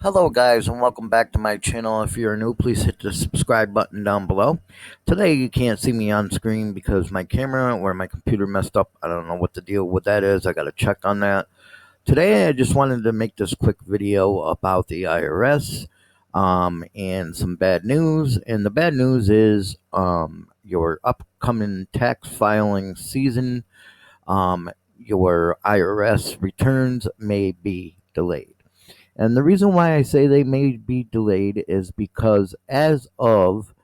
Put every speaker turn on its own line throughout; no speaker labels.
Hello guys and welcome back to my channel. If you're new, please hit the subscribe button down below. Today you can't see me on screen because my camera or my computer messed up. I don't know what the deal with that is. I gotta check on that. Today I just wanted to make this quick video about the IRS and some bad news. And the bad news is your upcoming tax filing season, your IRS returns may be delayed. And the reason why I say they may be delayed is because as of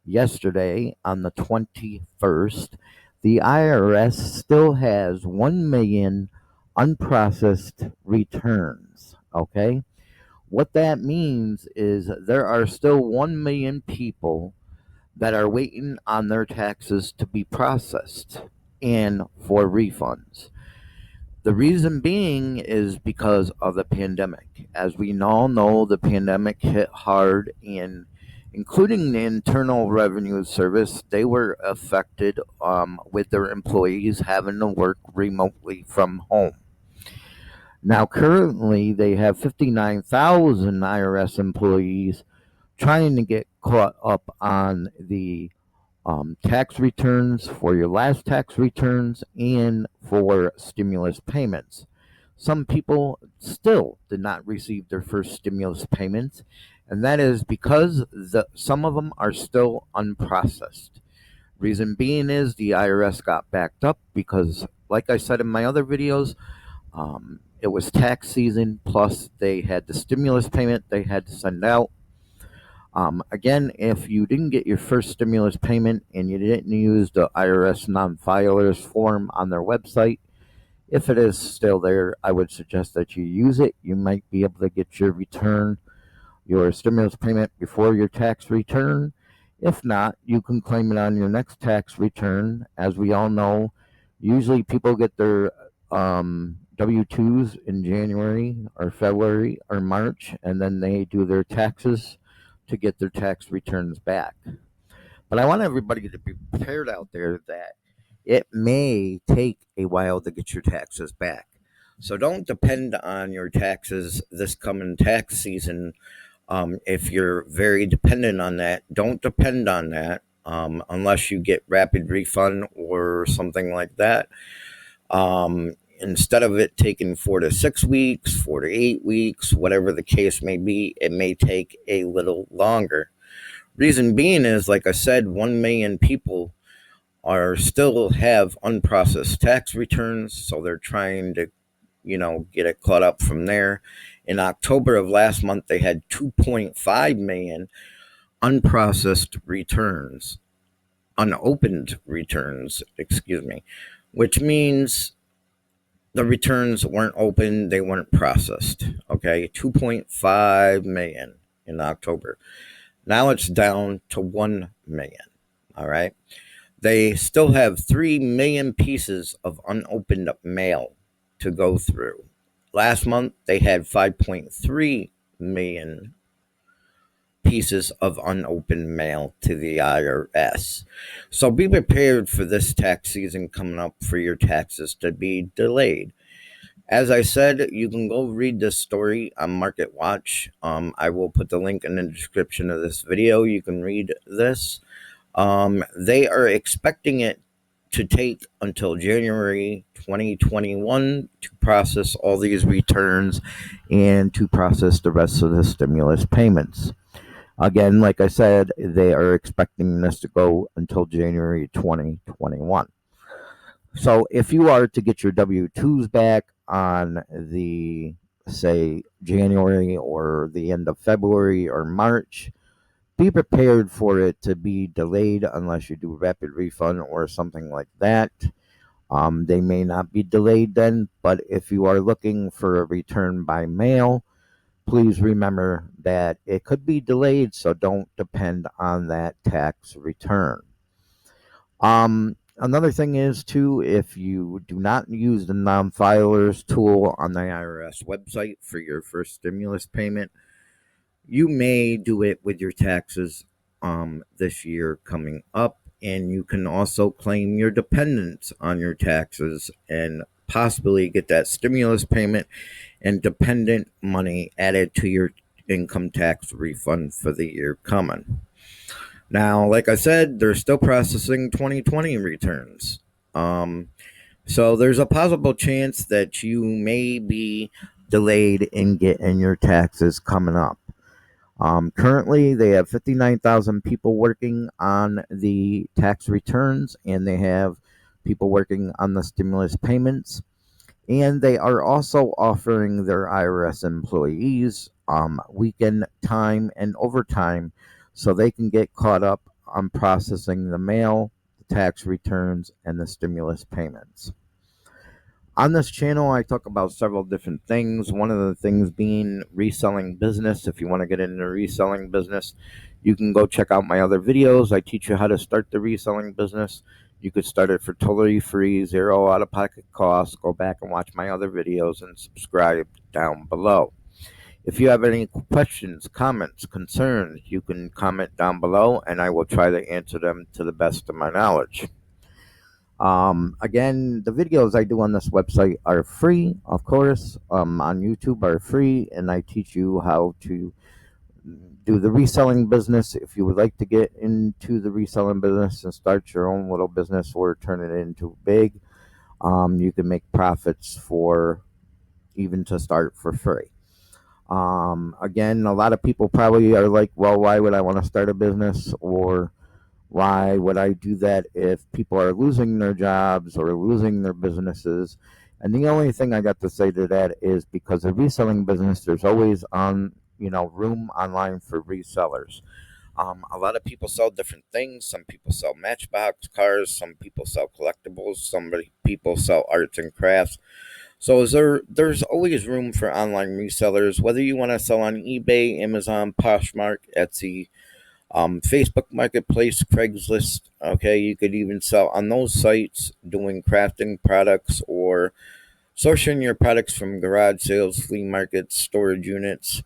yesterday, on the 21st, the IRS still has 1 million unprocessed returns. Okay? What that means is there are still 1 million people that are waiting on their taxes to be processed and for refunds. The reason being is because of the pandemic. As we all know, the pandemic hit hard, and including the Internal Revenue Service, they were affected with their employees having to work remotely from home. Now, currently, they have 59,000 IRS employees trying to get caught up on the tax returns for your last tax returns and for stimulus payments. Some people still did not receive their first stimulus payments, and that is because some of them are still unprocessed. Reason being is the IRS got backed up because, like I said in my other videos, it was tax season, plus they had the stimulus payment they had to send out. Again, if you didn't get your first stimulus payment and you didn't use the IRS non-filers form on their website, if it is still there, I would suggest that you use it. You might be able to get your return, your stimulus payment before your tax return. If not, you can claim it on your next tax return. As we all know, usually people get their W-2s in January or February or March, and then they do their taxes to get their tax returns back. But I want everybody to be prepared out there that it may take a while to get your taxes back. So don't depend on your taxes this coming tax season. If you're very dependent on that, don't depend on that unless you get rapid refund or something like that. Instead of it taking 4 to 6 weeks, 4 to 8 weeks, whatever the case may be, it may take a little longer. Reason being is, like I said, 1 million people are still have unprocessed tax returns, so they're trying to, get it caught up from there. In October of last month, they had 2.5 million unprocessed returns, unopened returns, which means the returns weren't open, they weren't processed. Okay, 2.5 million in October. Now it's down to 1 million. All right. They still have 3 million pieces of unopened mail to go through. Last month, they had 5.3 million pieces of unopened mail to the IRS. So be prepared for this tax season coming up for your taxes to be delayed. As I said, you can go read this story on Market Watch. I will put the link in the description of this video. You can read this. They are expecting it to take until January 2021 to process all these returns and to process the rest of the stimulus payments. Again, like I said, they are expecting this to go until January 2021. So if you are to get your W-2s back on the, say, January or the end of February or March, be prepared for it to be delayed unless you do rapid refund or something like that. They may not be delayed then, but if you are looking for a return by mail, please remember that it could be delayed, so don't depend on that tax return. Another thing is, too, if you do not use the non-filers tool on the IRS website for your first stimulus payment, you may do it with your taxes this year coming up, and you can also claim your dependents on your taxes and possibly get that stimulus payment and dependent money added to your income tax refund for the year coming. Now, like I said, they're still processing 2020 returns. Um, so there's a possible chance that you may be delayed in getting your taxes coming up. Currently, they have 59,000 people working on the tax returns, and they have people working on the stimulus payments. And they are also offering their IRS employees weekend time and overtime so they can get caught up on processing the mail, the tax returns, and the stimulus payments. On this channel, I talk about several different things. One of the things being reselling business. If you want to get into reselling business, you can go check out my other videos. I teach you how to start the reselling business. You could start it for totally free, zero out-of-pocket costs. Go back and watch my other videos and subscribe down below. If you have any questions, comments, concerns, you can comment down below, and I will try to answer them to the best of my knowledge. Again, the videos I do on this website are free, of course. On YouTube are free, and I teach you how to do the reselling business. If you would like to get into the reselling business and start your own little business or turn it into big, you can make profits for even to start for free. Again, a lot of people probably are like, well, why would I want to start a business, or why would I do that if people are losing their jobs or losing their businesses? And the only thing I got to say to that is because of reselling business, there's always room online for resellers. A lot of people sell different things. Some people sell Matchbox cars. Some people sell collectibles. Some people sell arts and crafts. So there's always room for online resellers, whether you want to sell on eBay, Amazon, Poshmark, Etsy, Facebook Marketplace, Craigslist. Okay, you could even sell on those sites doing crafting products or sourcing your products from garage sales, flea markets, storage units,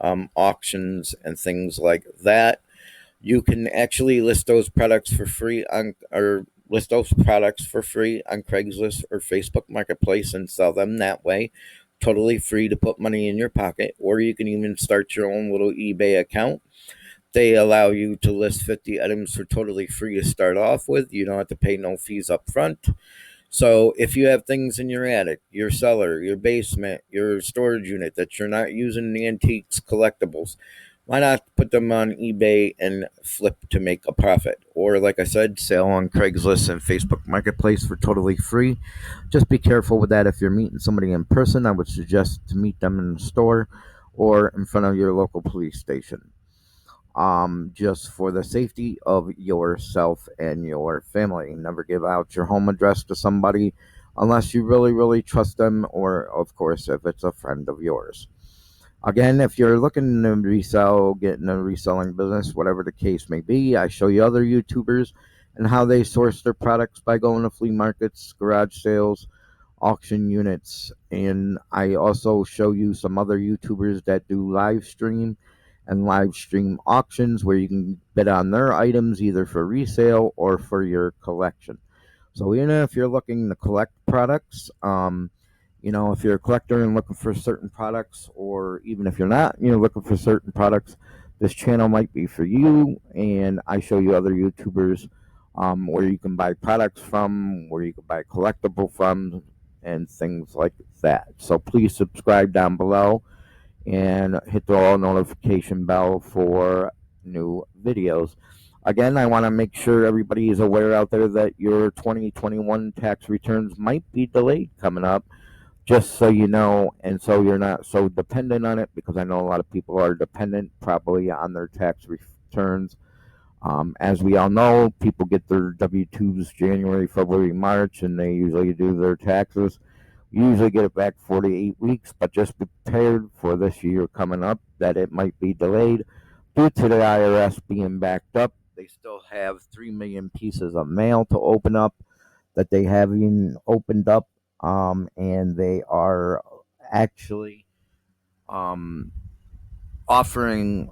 auctions, and things like that. You can actually list those products for free on Craigslist or Facebook Marketplace and sell them that way. Totally free to put money in your pocket, or you can even start your own little eBay account. They allow you to list 50 items for totally free to start off with. You don't have to pay no fees up front. So if you have things in your attic, your cellar, your basement, your storage unit that you're not using in antiques, collectibles, why not put them on eBay and flip to make a profit? Or like I said, sell on Craigslist and Facebook Marketplace for totally free. Just be careful with that. If you're meeting somebody in person, I would suggest to meet them in the store or in front of your local police station. Just for the safety of yourself and your family. Never give out your home address to somebody unless you really, really trust them, or, of course, if it's a friend of yours. Again, if you're looking to resell, get in a reselling business, whatever the case may be, I show you other YouTubers and how they source their products by going to flea markets, garage sales, auction units, and I also show you some other YouTubers that do live stream and live stream auctions where you can bid on their items either for resale or for your collection. So even if you're looking to collect products, if you're a collector and looking for certain products, or even if you're not, looking for certain products, this channel might be for you. And I show you other YouTubers where you can buy products from, where you can buy collectible from, and things like that. So please subscribe down below and hit the all notification bell for new videos. Again, I want to make sure everybody is aware out there that your 2021 tax returns might be delayed coming up, just so you know, and so you're not so dependent on it, because I know a lot of people are dependent probably on their tax returns. As we all know, people get their W-2s January, February, March, and they usually do their taxes. You usually get it back 48 weeks, but just be prepared for this year coming up that it might be delayed due to the IRS being backed up. They still have 3 million pieces of mail to open up that they haven't opened up, and they are actually offering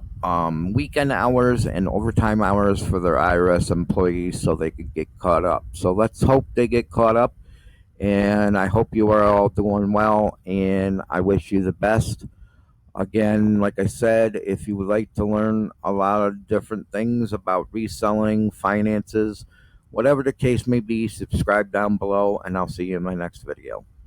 weekend hours and overtime hours for their IRS employees so they could get caught up. So let's hope they get caught up. And I hope you are all doing well, and I wish you the best. Again, like I said, if you would like to learn a lot of different things about reselling, finances, whatever the case may be, subscribe down below, and I'll see you in my next video.